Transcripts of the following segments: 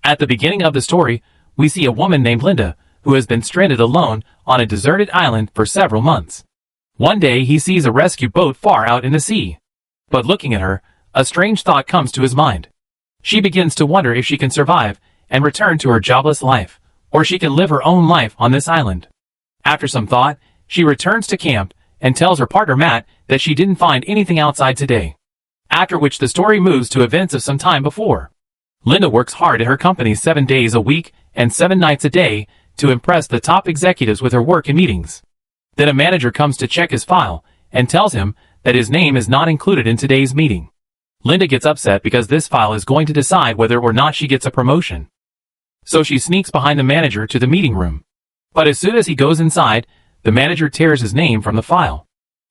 At the beginning of the story, we see a woman named Linda, who has been stranded alone on a deserted island for several months. One day he sees a rescue boat far out in the sea. But looking at her, a strange thought comes to his mind. She begins to wonder if she can survive and return to her jobless life, or she can live her own life on this island. After some thought, she returns to camp and tells her partner Matt that she didn't find anything outside today. After which the story moves to events of some time before. Linda works hard at her company 7 days a week and 7 nights a day to impress the top executives with her work and meetings. Then a manager comes to check his file and tells him that his name is not included in today's meeting. Linda gets upset because this file is going to decide whether or not she gets a promotion. So she sneaks behind the manager to the meeting room. But as soon as he goes inside, the manager tears his name from the file.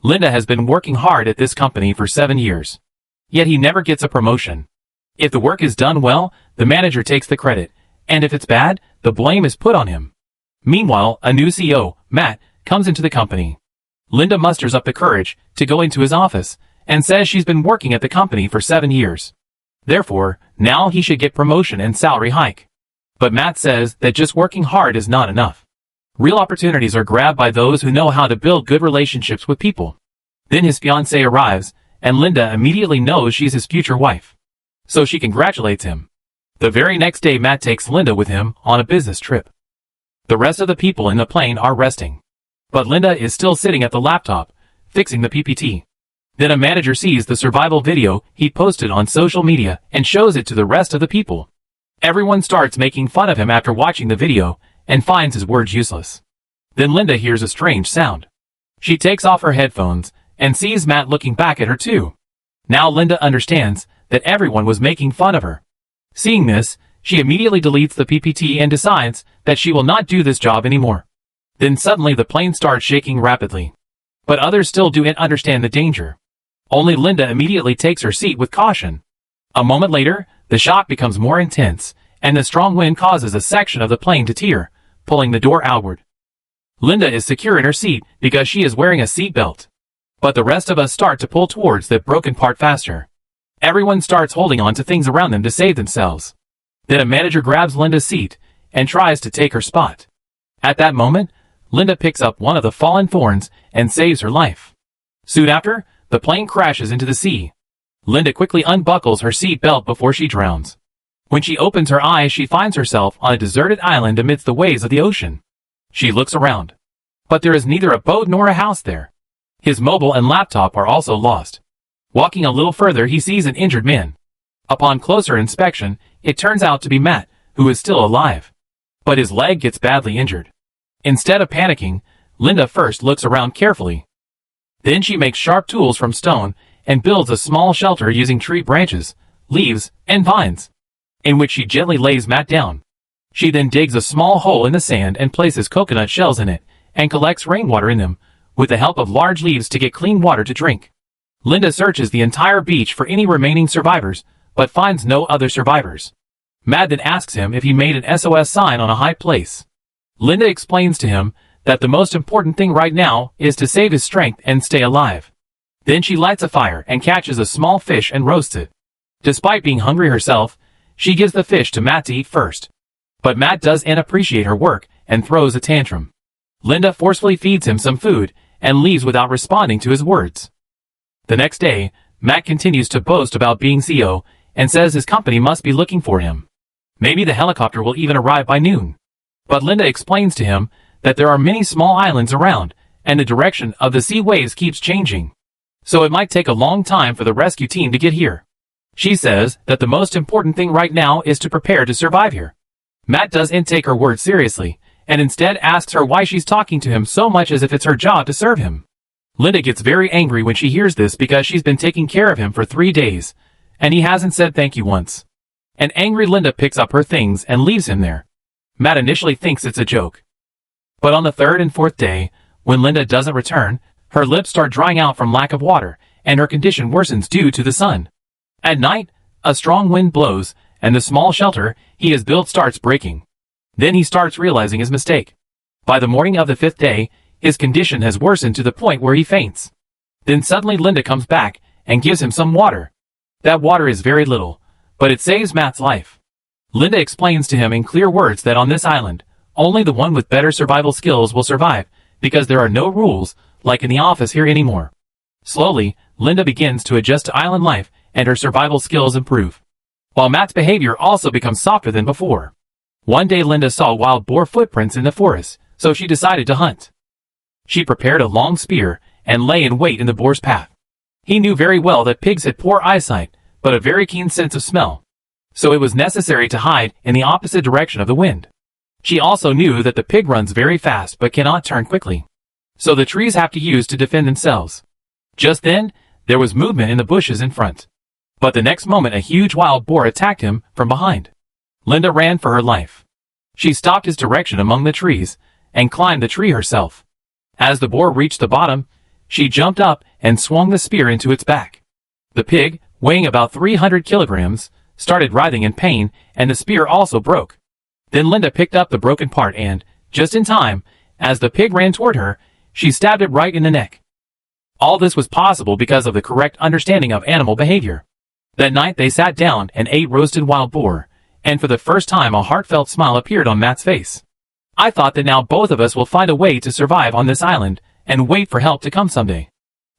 Linda has been working hard at this company for 7 years. Yet he never gets a promotion. If the work is done well, the manager takes the credit, and if it's bad, the blame is put on him. Meanwhile, a new CEO, Matt, comes into the company. Linda musters up the courage to go into his office and says she's been working at the company for 7 years. Therefore, now he should get promotion and salary hike. But Matt says that just working hard is not enough. Real opportunities are grabbed by those who know how to build good relationships with people. Then his fiancée arrives, and Linda immediately knows she's his future wife. So she congratulates him. The very next day Matt takes Linda with him on a business trip. The rest of the people in the plane are resting. But Linda is still sitting at the laptop, fixing the PPT. Then a manager sees the survival video he posted on social media and shows it to the rest of the people. Everyone starts making fun of him after watching the video and finds his words useless. Then Linda hears a strange sound. She takes off her headphones and sees Matt looking back at her too. Now Linda understands that everyone was making fun of her. Seeing this, she immediately deletes the PPT and decides that she will not do this job anymore. Then suddenly the plane starts shaking rapidly. But others still don't understand the danger. Only Linda immediately takes her seat with caution. A moment later, the shock becomes more intense, and the strong wind causes a section of the plane to tear, pulling the door outward. Linda is secure in her seat because she is wearing a seat belt. But the rest of us start to pull towards that broken part faster. Everyone starts holding on to things around them to save themselves. Then a manager grabs Linda's seat and tries to take her spot. At that moment, Linda picks up one of the fallen thorns and saves her life. Soon after, the plane crashes into the sea. Linda quickly unbuckles her seat belt before she drowns. When she opens her eyes, she finds herself on a deserted island amidst the waves of the ocean. She looks around. But there is neither a boat nor a house there. His mobile and laptop are also lost. Walking a little further, he sees an injured man. Upon closer inspection, it turns out to be Matt, who is still alive. But his leg gets badly injured. Instead of panicking, Linda first looks around carefully. Then she makes sharp tools from stone and builds a small shelter using tree branches, leaves, and vines, in which she gently lays Matt down. She then digs a small hole in the sand and places coconut shells in it, and collects rainwater in them, with the help of large leaves to get clean water to drink. Linda searches the entire beach for any remaining survivors, but finds no other survivors. Matt then asks him if he made an SOS sign on a high place. Linda explains to him that the most important thing right now is to save his strength and stay alive. Then she lights a fire and catches a small fish and roasts it. Despite being hungry herself, she gives the fish to Matt to eat first. But Matt doesn't appreciate her work and throws a tantrum. Linda forcefully feeds him some food and leaves without responding to his words. The next day, Matt continues to boast about being CEO and says his company must be looking for him. Maybe the helicopter will even arrive by noon. But Linda explains to him that there are many small islands around, and the direction of the sea waves keeps changing. So it might take a long time for the rescue team to get here. She says that the most important thing right now is to prepare to survive here. Matt doesn't take her words seriously, and instead asks her why she's talking to him so much as if it's her job to serve him. Linda gets very angry when she hears this because she's been taking care of him for 3 days, and he hasn't said thank you once. An angry Linda picks up her things and leaves him there. Matt initially thinks it's a joke. But on the 3rd and 4th day, when Linda doesn't return, her lips start drying out from lack of water, and her condition worsens due to the sun. At night, a strong wind blows, and the small shelter he has built starts breaking. Then he starts realizing his mistake. By the morning of the 5th day, his condition has worsened to the point where he faints. Then suddenly Linda comes back and gives him some water. That water is very little, but it saves Matt's life. Linda explains to him in clear words that on this island, only the one with better survival skills will survive, because there are no rules, like in the office here anymore. Slowly, Linda begins to adjust to island life, and her survival skills improve, while Matt's behavior also becomes softer than before. One day Linda saw wild boar footprints in the forest, so she decided to hunt. She prepared a long spear, and lay in wait in the boar's path. He knew very well that pigs had poor eyesight, but a very keen sense of smell, so it was necessary to hide in the opposite direction of the wind. She also knew that the pig runs very fast but cannot turn quickly, so the trees have to use to defend themselves. Just then, there was movement in the bushes in front, but the next moment a huge wild boar attacked him from behind. Linda ran for her life. She stopped his direction among the trees, and climbed the tree herself. As the boar reached the bottom, she jumped up and swung the spear into its back. The pig, weighing about 300 kilograms, started writhing in pain, and the spear also broke. Then Linda picked up the broken part and, just in time, as the pig ran toward her, she stabbed it right in the neck. All this was possible because of the correct understanding of animal behavior. That night they sat down and ate roasted wild boar, and for the first time a heartfelt smile appeared on Matt's face. I thought that now both of us will find a way to survive on this island, and wait for help to come someday.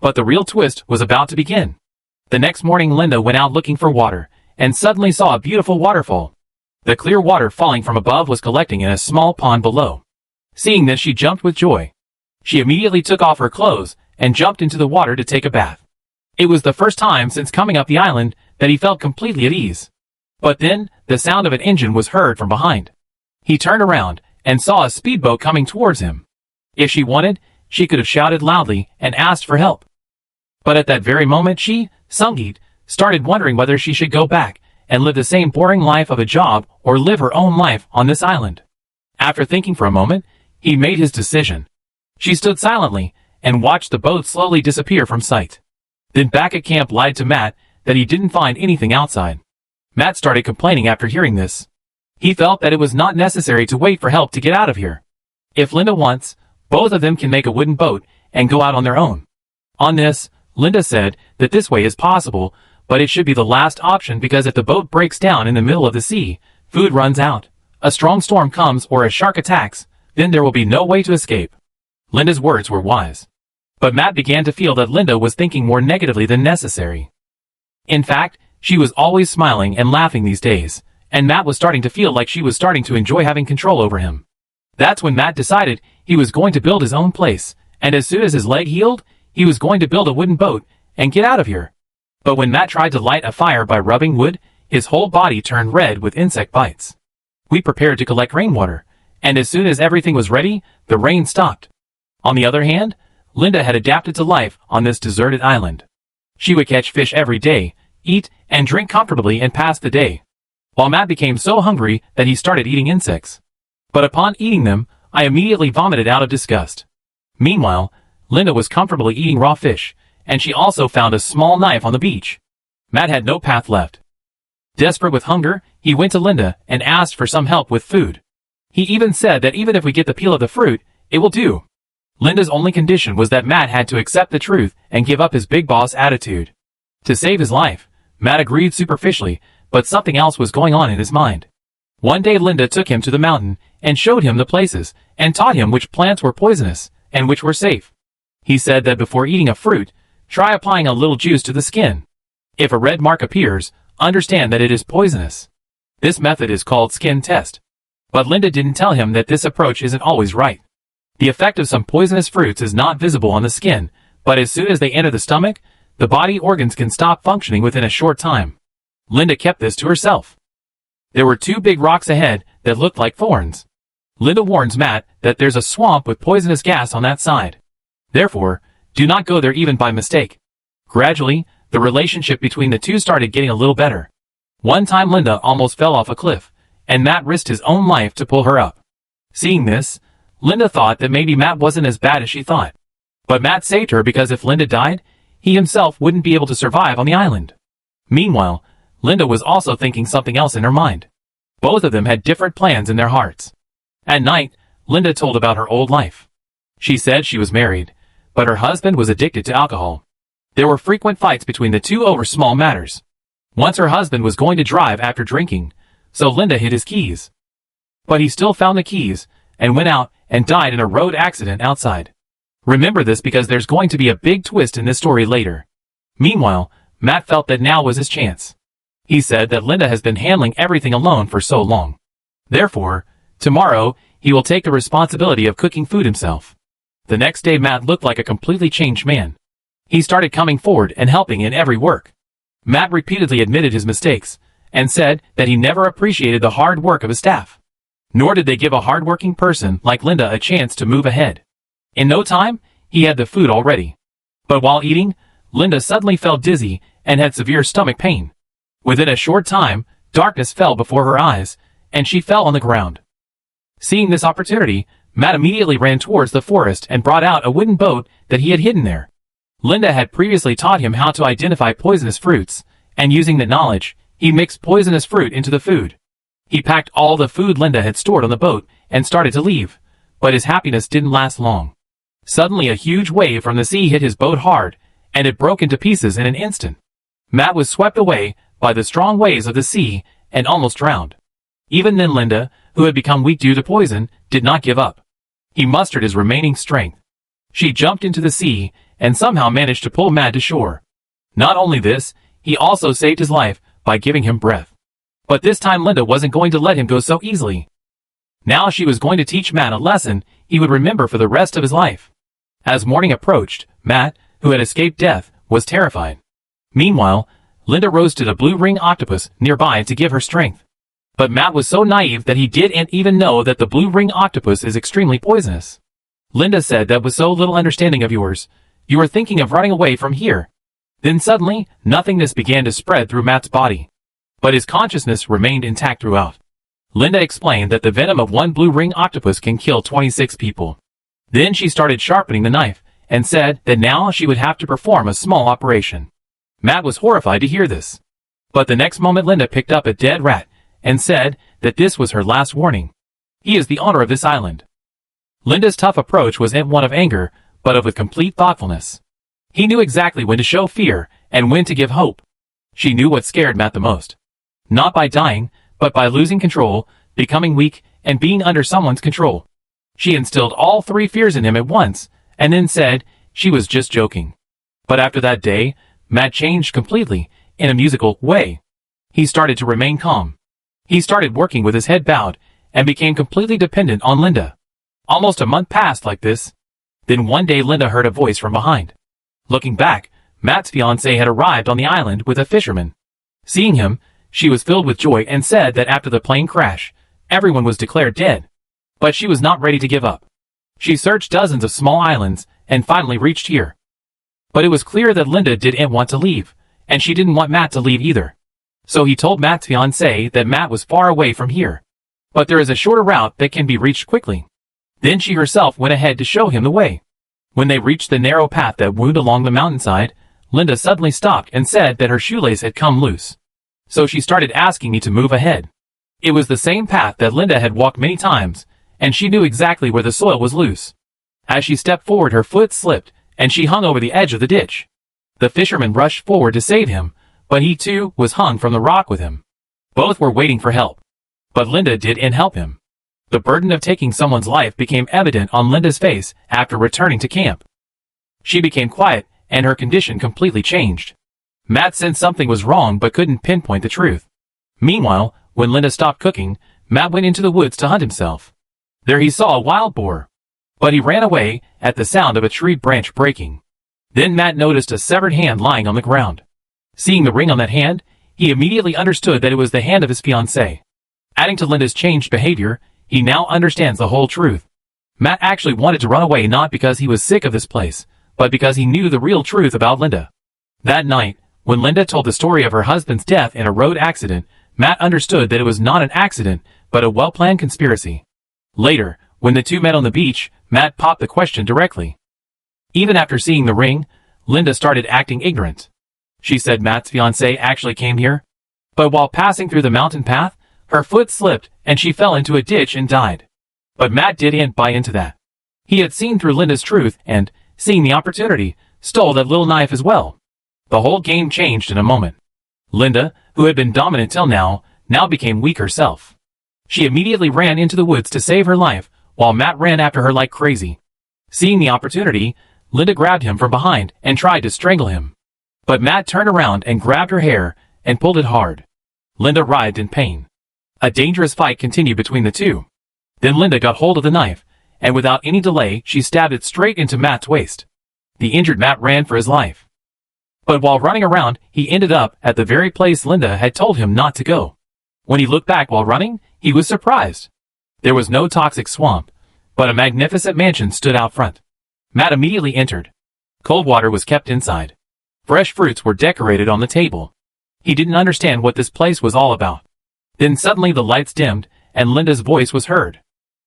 But the real twist was about to begin. The next morning Linda went out looking for water, and suddenly saw a beautiful waterfall. The clear water falling from above was collecting in a small pond below. Seeing this, she jumped with joy. She immediately took off her clothes, and jumped into the water to take a bath. It was the first time since coming up the island that he felt completely at ease. But then, the sound of an engine was heard from behind. He turned around, and saw a speedboat coming towards him. If she wanted, she could have shouted loudly and asked for help. But at that very moment she, Sungit, started wondering whether she should go back and live the same boring life of a job or live her own life on this island. After thinking for a moment, he made his decision. She stood silently and watched the boat slowly disappear from sight. Then back at camp lied to Matt that he didn't find anything outside. Matt started complaining after hearing this. He felt that it was not necessary to wait for help to get out of here. If Linda wants, both of them can make a wooden boat and go out on their own. On this, Linda said that this way is possible, but it should be the last option because if the boat breaks down in the middle of the sea, food runs out, a strong storm comes or a shark attacks, then there will be no way to escape. Linda's words were wise. But Matt began to feel that Linda was thinking more negatively than necessary. In fact, she was always smiling and laughing these days, and Matt was starting to feel like she was starting to enjoy having control over him. That's when Matt decided he was going to build his own place, and as soon as his leg healed, he was going to build a wooden boat and get out of here. But when Matt tried to light a fire by rubbing wood, his whole body turned red with insect bites. We prepared to collect rainwater, and as soon as everything was ready, the rain stopped. On the other hand, Linda had adapted to life on this deserted island. She would catch fish every day, eat and drink comfortably and pass the day, while Matt became so hungry that he started eating insects. But upon eating them, I immediately vomited out of disgust. Meanwhile, Linda was comfortably eating raw fish, and she also found a small knife on the beach. Matt had no path left. Desperate with hunger, he went to Linda and asked for some help with food. He even said that even if we get the peel of the fruit, it will do. Linda's only condition was that Matt had to accept the truth and give up his big boss attitude. To save his life, Matt agreed superficially, but something else was going on in his mind. One day Linda took him to the mountain and showed him the places and taught him which plants were poisonous and which were safe. He said that before eating a fruit, try applying a little juice to the skin. If a red mark appears, understand that it is poisonous. This method is called skin test. But Linda didn't tell him that this approach isn't always right. The effect of some poisonous fruits is not visible on the skin, but as soon as they enter the stomach, the body organs can stop functioning within a short time. Linda kept this to herself. There were 2 big rocks ahead that looked like thorns. Linda warns Matt that there's a swamp with poisonous gas on that side. Therefore, do not go there even by mistake. Gradually, the relationship between the two started getting a little better. One time Linda almost fell off a cliff, and Matt risked his own life to pull her up. Seeing this, Linda thought that maybe Matt wasn't as bad as she thought. But Matt saved her because if Linda died, he himself wouldn't be able to survive on the island. Meanwhile, Linda was also thinking something else in her mind. Both of them had different plans in their hearts. At night, Linda told about her old life. She said she was married, but her husband was addicted to alcohol. There were frequent fights between the two over small matters. Once her husband was going to drive after drinking, So Linda hid his keys. But he still found the keys, and went out and died in a road accident outside. Remember this because there's going to be a big twist in this story later. Meanwhile, Matt felt that now was his chance. He said that Linda has been handling everything alone for so long. Therefore, tomorrow, he will take the responsibility of cooking food himself. The next day Matt looked like a completely changed man. He started coming forward and helping in every work. Matt repeatedly admitted his mistakes, and said that he never appreciated the hard work of his staff. Nor did they give a hard-working person like Linda a chance to move ahead. In no time, he had the food already. But while eating, Linda suddenly felt dizzy and had severe stomach pain. Within a short time, darkness fell before her eyes, and she fell on the ground. Seeing this opportunity, Matt immediately ran towards the forest and brought out a wooden boat that he had hidden there. Linda had previously taught him how to identify poisonous fruits, and using that knowledge, he mixed poisonous fruit into the food. He packed all the food Linda had stored on the boat and started to leave, but his happiness didn't last long. Suddenly a huge wave from the sea hit his boat hard, and it broke into pieces in an instant. Matt was swept away by the strong waves of the sea and almost drowned. Even then Linda, who had become weak due to poison, did not give up. He mustered his remaining strength. She jumped into the sea and somehow managed to pull Matt to shore. Not only this, he also saved his life by giving him breath. But this time Linda wasn't going to let him go so easily. Now she was going to teach Matt a lesson he would remember for the rest of his life. As morning approached, Matt, who had escaped death, was terrified. Meanwhile, Linda roasted a blue ring octopus nearby to give her strength. But Matt was so naive that he didn't even know that the blue ring octopus is extremely poisonous. Linda said that with so little understanding of yours, you were thinking of running away from here. Then suddenly, nothingness began to spread through Matt's body. But his consciousness remained intact throughout. Linda explained that the venom of one blue ring octopus can kill 26 people. Then she started sharpening the knife, and said that now she would have to perform a small operation. Matt was horrified to hear this. But the next moment Linda picked up a dead rat, and said that this was her last warning. He is the owner of this island. Linda's tough approach wasn't one of anger, but of a complete thoughtfulness. He knew exactly when to show fear, and when to give hope. She knew what scared Matt the most. Not by dying, but by losing control, becoming weak, and being under someone's control. She instilled all three fears in him at once, and then said she was just joking. But after that day, Matt changed completely, in a musical way. He started to remain calm. He started working with his head bowed, and became completely dependent on Linda. Almost a month passed like this. Then one day Linda heard a voice from behind. Looking back, Matt's fiancée had arrived on the island with a fisherman. Seeing him, she was filled with joy and said that after the plane crash, everyone was declared dead. But she was not ready to give up. She searched dozens of small islands, and finally reached here. But it was clear that Linda didn't want to leave, and she didn't want Matt to leave either. So he told Matt's fiancée that Matt was far away from here. But there is a shorter route that can be reached quickly. Then she herself went ahead to show him the way. When they reached the narrow path that wound along the mountainside, Linda suddenly stopped and said that her shoelace had come loose. So she started asking me to move ahead. It was the same path that Linda had walked many times, and she knew exactly where the soil was loose. As she stepped forward, her foot slipped, and she hung over the edge of the ditch. The fisherman rushed forward to save him, but he too was hung from the rock with him. Both were waiting for help. But Linda didn't help him. The burden of taking someone's life became evident on Linda's face after returning to camp. She became quiet, and her condition completely changed. Matt sensed something was wrong but couldn't pinpoint the truth. Meanwhile, when Linda stopped cooking, Matt went into the woods to hunt himself. There he saw a wild boar. But he ran away at the sound of a tree branch breaking. Then Matt noticed a severed hand lying on the ground. Seeing the ring on that hand, he immediately understood that it was the hand of his fiancée. Adding to Linda's changed behavior, he now understands the whole truth. Matt actually wanted to run away not because he was sick of this place, but because he knew the real truth about Linda. That night, when Linda told the story of her husband's death in a road accident, Matt understood that it was not an accident, but a well-planned conspiracy. Later, when the two met on the beach, Matt popped the question directly. Even after seeing the ring, Linda started acting ignorant. She said Matt's fiancé actually came here. But while passing through the mountain path, her foot slipped and she fell into a ditch and died. But Matt didn't buy into that. He had seen through Linda's truth and, seeing the opportunity, stole that little knife as well. The whole game changed in a moment. Linda, who had been dominant till now, now became weak herself. She immediately ran into the woods to save her life, while Matt ran after her like crazy. Seeing the opportunity, Linda grabbed him from behind and tried to strangle him. But Matt turned around and grabbed her hair and pulled it hard. Linda writhed in pain. A dangerous fight continued between the two. Then Linda got hold of the knife, and without any delay she stabbed it straight into Matt's waist. The injured Matt ran for his life. But while running around, he ended up at the very place Linda had told him not to go. When he looked back while running, he was surprised. There was no toxic swamp, but a magnificent mansion stood out front. Matt immediately entered. Cold water was kept inside. Fresh fruits were decorated on the table. He didn't understand what this place was all about. Then suddenly the lights dimmed, and Linda's voice was heard.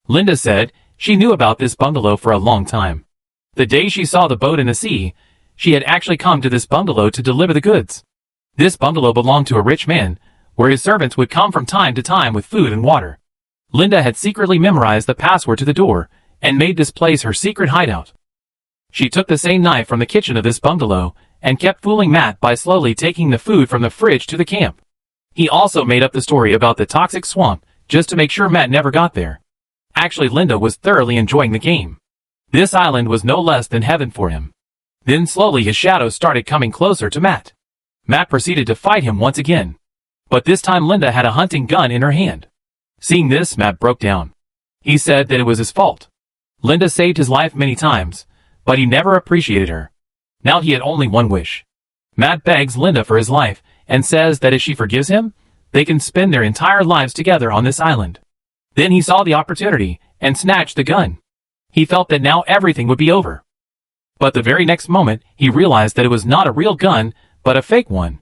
Linda said she knew about this bungalow for a long time. The day she saw the boat in the sea, she had actually come to this bungalow to deliver the goods. This bungalow belonged to a rich man, where his servants would come from time to time with food and water. Linda had secretly memorized the password to the door, and made this place her secret hideout. She took the same knife from the kitchen of this bungalow, and kept fooling Matt by slowly taking the food from the fridge to the camp. He also made up the story about the toxic swamp, just to make sure Matt never got there. Actually, Linda was thoroughly enjoying the game. This island was no less than heaven for him. Then slowly his shadow started coming closer to Matt. Matt proceeded to fight him once again. But this time Linda had a hunting gun in her hand. Seeing this, Matt broke down. He said that it was his fault. Linda saved his life many times, but he never appreciated her. Now he had only one wish. Matt begs Linda for his life, and says that if she forgives him, they can spend their entire lives together on this island. Then he saw the opportunity, and snatched the gun. He felt that now everything would be over. But the very next moment, he realized that it was not a real gun, but a fake one.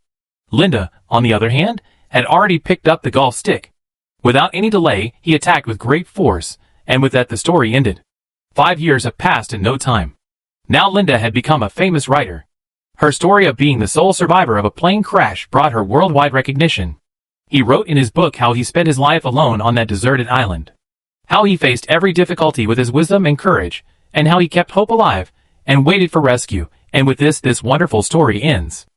Linda, on the other hand, had already picked up the golf stick. Without any delay, he attacked with great force, and with that the story ended. 5 years have passed in no time. Now Linda had become a famous writer. Her story of being the sole survivor of a plane crash brought her worldwide recognition. He wrote in his book how he spent his life alone on that deserted island. How he faced every difficulty with his wisdom and courage, and how he kept hope alive, and waited for rescue, and with this wonderful story ends.